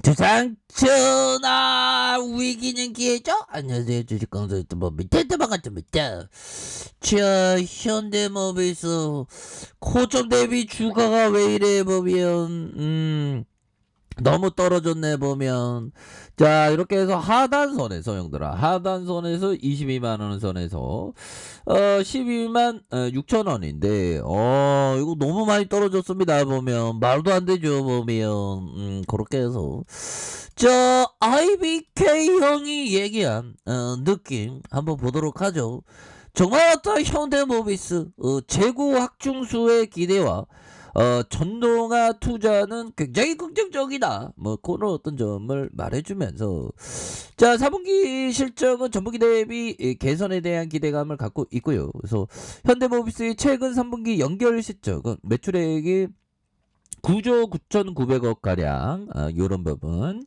주상천하 위기는 기회죠. 안녕하세요, 주식강사 유튜버 밑에도 반갑습니다. 자, 현대모비스 고점 대비 주가가 왜 이래 보면 너무 떨어졌네 보면. 자, 이렇게 해서 하단선에서 형들아, 하단선에서 22만원 선에서 12만 6천원인데 이거 너무 많이 떨어졌습니다 보면. 말도 안 되죠 보면. 그렇게 해서 저 IBK 형이 얘기한 느낌 한번 보도록 하죠. 정말 어떤 현대모비스 재고 확충수의 기대와 전동화 투자는 굉장히 긍정적이다. 뭐 그런 어떤 점을 말해주면서, 자, 4분기 실적은 전분기 대비 개선에 대한 기대감을 갖고 있고요. 그래서 현대모비스의 최근 3분기 연결 실적은 매출액이 9조 9,900억 가량, 요런 부분.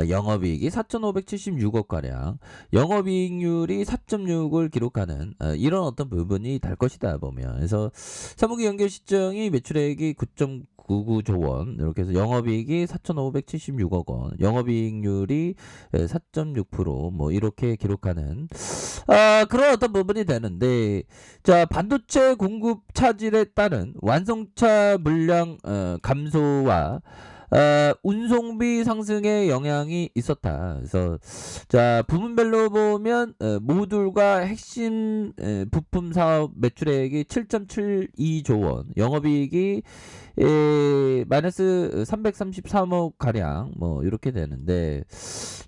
영업이익이 4,576억 가량, 영업이익률이 4.6을 기록하는 이런 어떤 부분이 될 것이다 보면. 그래서 3분기 연결 시점이 매출액이 9.99조 원, 이렇게 해서 영업이익이 4,576억 원, 영업이익률이 4.6%, 이렇게 기록하는 그런 어떤 부분이 되는데, 자, 반도체 공급 차질에 따른 완성차 물량 감소와 운송비 상승의 영향이 있었다. 그래서 자, 부문별로 보면 모듈과 핵심 부품 사업 매출액이 7.72조 원, 영업이익이 마이너스 333억 가량, 이렇게 되는데,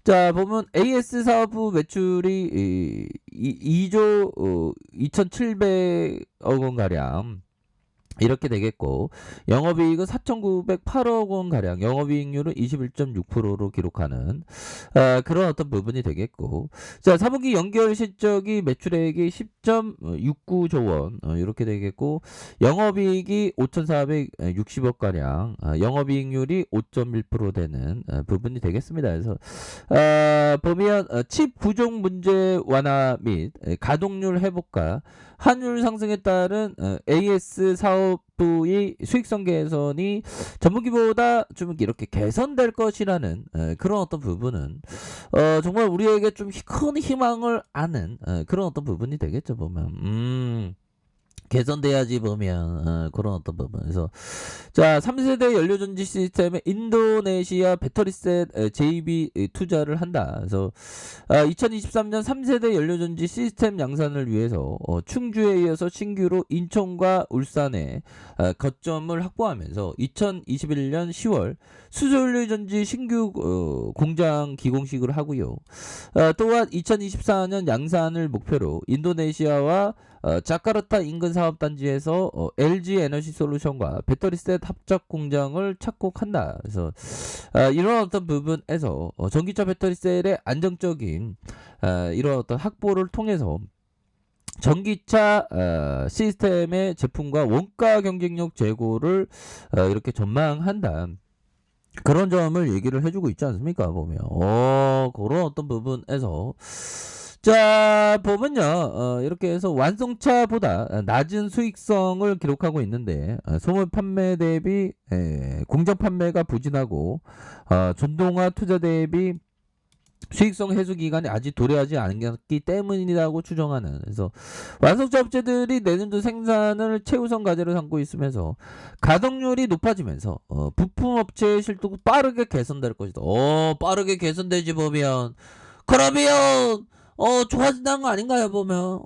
자, 보면 AS 사업부 매출이 2조 2,700억 원 가량, 이렇게 되겠고, 영업이익은 4,908억 원 가량, 영업이익률은 21.6%로 기록하는 그런 어떤 부분이 되겠고, 자, 4분기 연결 실적이 매출액이 10.69조 원, 이렇게 되겠고, 영업이익이 5,460억 가량, 영업이익률이 5.1% 되는 부분이 되겠습니다. 그래서 보면 칩 부족 문제 완화 및 가동률 회복과 환율 상승에 따른 AS 사업부의 수익성 개선이 전분기보다 좀 이렇게 개선될 것이라는 그런 어떤 부분은 정말 우리에게 좀 큰 희망을 아는 그런 어떤 부분이 되겠죠 보면. 개선돼야지 보면 그런 어떤 부분에서, 자, 3세대 연료전지 시스템에 인도네시아 배터리셋 JV 투자를 한다. 그래서 2023년 3세대 연료전지 시스템 양산을 위해서 충주에 이어서 신규로 인천과 울산에 거점을 확보하면서 2021년 10월 수소연료전지 신규 공장 기공식을 하고요. 또한 2024년 양산을 목표로 인도네시아와 자카르타 인근 사업단지에서 LG 에너지 솔루션과 배터리셋 합작 공장을 착공한다. 그래서 이런 어떤 부분에서 전기차 배터리셀의 안정적인 이런 어떤 확보를 통해서 전기차 시스템의 제품과 원가 경쟁력 제고를 이렇게 전망한다. 그런 점을 얘기를 해주고 있지 않습니까 보면. 그런 어떤 부분에서, 자, 보면요, 이렇게 해서 완성차보다 낮은 수익성을 기록하고 있는데, 소물 판매 대비 공정 판매가 부진하고, 전동화 투자 대비 수익성 해소 기간이 아직 도래하지 않았기 때문이라고 추정하는. 그래서 완성차 업체들이 내년도 생산을 최우선 과제로 삼고 있으면서 가동률이 높아지면서 부품 업체의 실적도 빠르게 개선될 것이다. 빠르게 개선되지 보면. 그러면 좋아진다는 거 아닌가요 보면.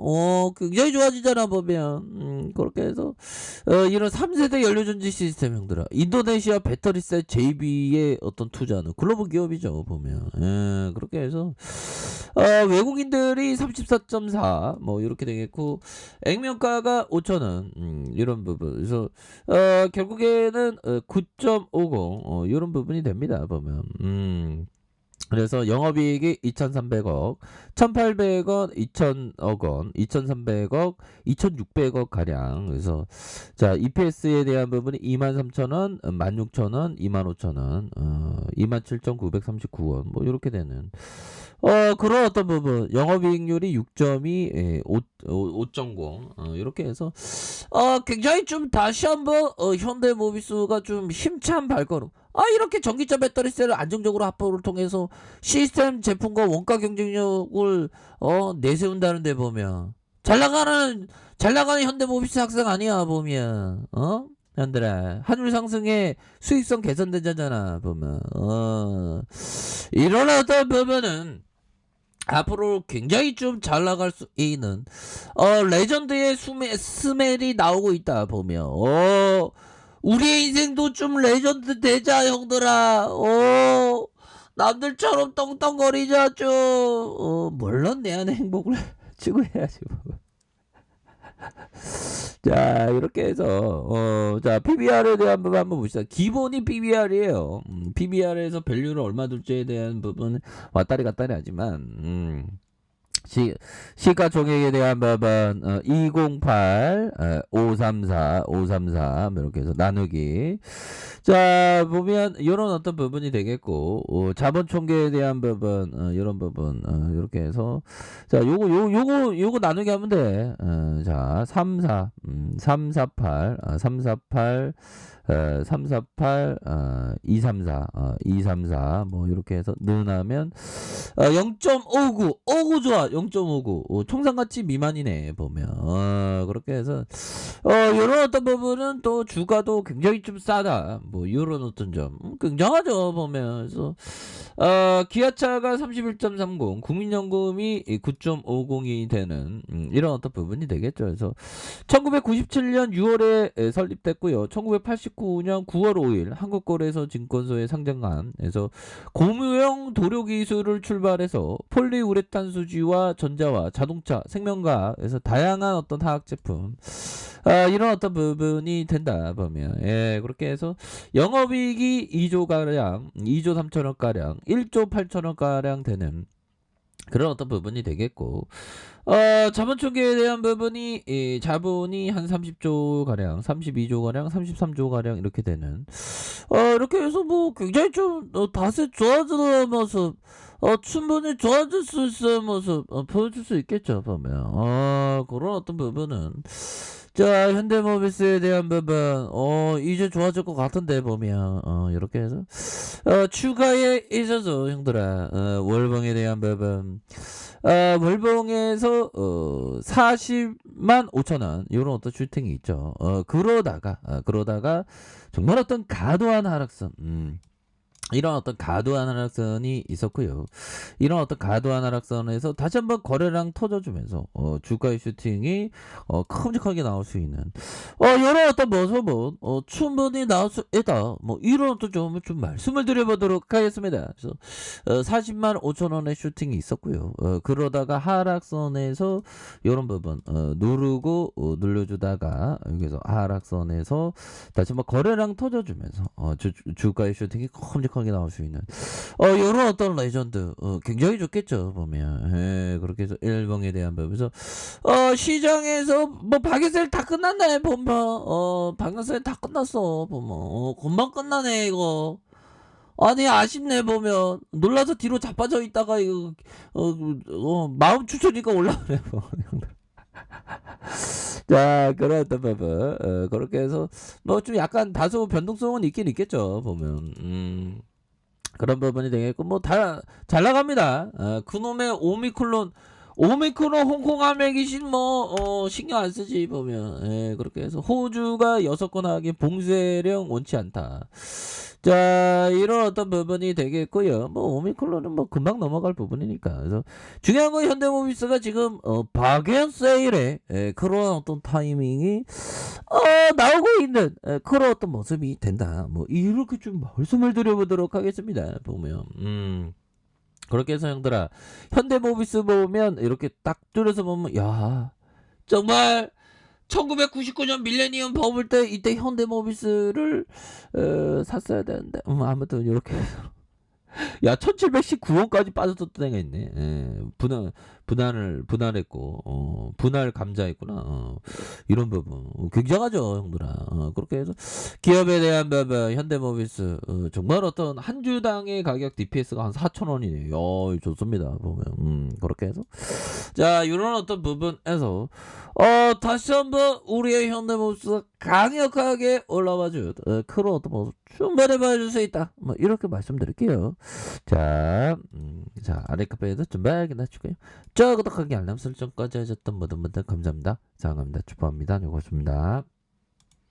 굉장히 좋아지잖아 보면. 그렇게 해서 이런 3세대 연료전지 시스템 형들아, 인도네시아 배터리셋 JB의 어떤 투자는 글로벌 기업이죠 보면. 그렇게 해서 외국인들이 34.4 이렇게 되겠고, 액면가가 5,000원, 이런 부분. 그래서 결국에는 9.50 이런 부분이 됩니다 보면. 그래서 영업이익이 2,300억, 1,800원, 2,000억 원, 2,300억, 2,600억 가량. 그래서 자, EPS에 대한 부분이 23,000원, 16,000원, 25,000원, 27,939원, 이렇게 되는 그런 어떤 부분. 영업이익률이 6.2, 5.0, 이렇게 해서 굉장히 좀 다시 한번 현대모비스가 좀 힘찬 발걸음. 이렇게 전기차 배터리셀을 안정적으로 합법을 통해서 시스템 제품과 원가 경쟁력을 내세운다는데 보면 잘 나가는 현대모비스 학생 아니야 보면 현들아 환율 상승에 수익성 개선되잖아 보면 이런 어떤 부분은 앞으로 굉장히 좀 잘 나갈 수 있는 레전드의 스멜이 나오고 있다 보면 우리의 인생도 좀 레전드 되자 형들아 남들처럼 떵떵거리자 좀 물론 내 안의 행복을 추구해야지 뭐. 자 이렇게 해서 자 PBR에 대한 부분 한번 봅시다. 기본이 PBR이에요. PBR에서 밸류를 얼마 둘지에 대한 부분은 왔다리 갔다리 하지만 시가총액에 대한 부분 208 534 이렇게 해서 나누기. 자 보면 이런 어떤 부분이 되겠고 자본총계에 대한 부분 이런 부분 이렇게 해서 자 요거 나누기 하면 돼. 자 348 234 뭐 이렇게 해서 넣으면 0.59 좋아. 0.59 총상가치 미만이네 보면 그렇게 해서 요런 어떤 부분은 또 주가도 굉장히 좀 싸다 뭐 요런 어떤 점 굉장하죠 보면. 그래서 기아차가 31.30 국민연금이 9.50이 되는 이런 어떤 부분이 되겠죠. 그래서 1997년 6월에 설립됐고요. 1989년 9월 5일 한국거래소 증권소에 상장한 그래서 고무형 도료 기술을 출발해서 폴리우레탄 수지와 전자와 자동차, 생명과에서 다양한 어떤 화학 제품 이런 어떤 부분이 된다 보면 그렇게 해서 영업이익이 2조 가량 2조 3천억 가량 1조 8천억 가량 되는 그런 어떤 부분이 되겠고 자본총계에 대한 부분이 자본이 한 30조 가량 32조 가량 33조 가량 이렇게 되는 이렇게 해서 뭐 굉장히 좀 다시 좋아지는 모습 충분히 좋아질 수 있는 모습 보여줄 수 있겠죠 보면 그런 어떤 부분은 자 현대모비스에 대한 부분 이제 좋아질 것 같은데 보면 이렇게 해서 추가에 있어서 형들아 월봉에 대한 부분 월봉에서 40만 5천원 이런 어떤 슈팅이 있죠. 그러다가 정말 어떤 가도한 하락선 이런 어떤 가도한 하락선이 있었고요. 이런 어떤 가도한 하락선에서 다시 한번 거래량 터져주면서 주가의 슈팅이 큼직하게 나올 수 있는 이런 어떤 모습은 충분히 나올 수 있다. 뭐 이런 어떤 좀 말씀을 드려보도록 하겠습니다. 그래서 40만 5천원의 슈팅이 있었고요. 그러다가 하락선에서 이런 부분 누르고 눌러주다가 여기서 하락선에서 다시 한번 거래량 터져주면서 주가의 슈팅이 큼직하게 나올 수 있는 요런 어떤 레전드 굉장히 좋겠죠 보면. 그렇게 해서 일봉에 대한 부분에서 시장에서 뭐 박연셀 다 끝났네 보면 박연셀 다 끝났어 보면 금방 끝나네 이거. 아니 아쉽네 보면 놀라서 뒤로 자빠져 있다가 이거 마음 추천이니까 올라오네 보면. 자 그런 어떤 부분 그렇게 해서 뭐 좀 약간 다소 변동성은 있긴 있겠죠 보면. 그런 부분이 되겠고 뭐 다 잘 나갑니다. 그놈의 오미크론 홍콩함에 계신 뭐 신경 안 쓰지 보면. 그렇게 해서 호주가 6건 하기 봉쇄령 원치 않다. 자 이런 어떤 부분이 되겠고요. 뭐 오미크론은 뭐 금방 넘어갈 부분이니까. 그래서 중요한 건 현대모비스가 지금 박연 세일에 그런 어떤 타이밍이 나오고 있는 그런 어떤 모습이 된다. 뭐 이렇게 좀 말씀을 드려보도록 하겠습니다. 보면 그렇게 해서 형들아 현대모비스 보면 이렇게 딱 뚫어서 보면 야 정말 1999년 밀레니엄 버블 때 이때 현대모비스를 샀어야 되는데 아무튼 이렇게 해서 야 1719원까지 빠졌었던 애가 있네. 분할했고 분할 감자했구나. 이런 부분 굉장하죠, 형들아. 그렇게 해서 기업에 대한 부분 현대모비스 정말 어떤 한 주당의 가격 DPS가 한 4,000원이네요. 좋습니다. 보면 그렇게 해서 자 이런 어떤 부분에서 다시 한번 우리의 현대모비스가 강력하게 올라와준 그런 어떤 모습 충분히 보여줄 수 있다. 뭐 이렇게 말씀드릴게요. 자, 자 아래 카페에도 좀 밝게 낮추고요. 저 구독하기 알람 설정까지 하셨던 모든 분들 감사합니다. 사랑합니다. 축복합니다. 고맙습니다.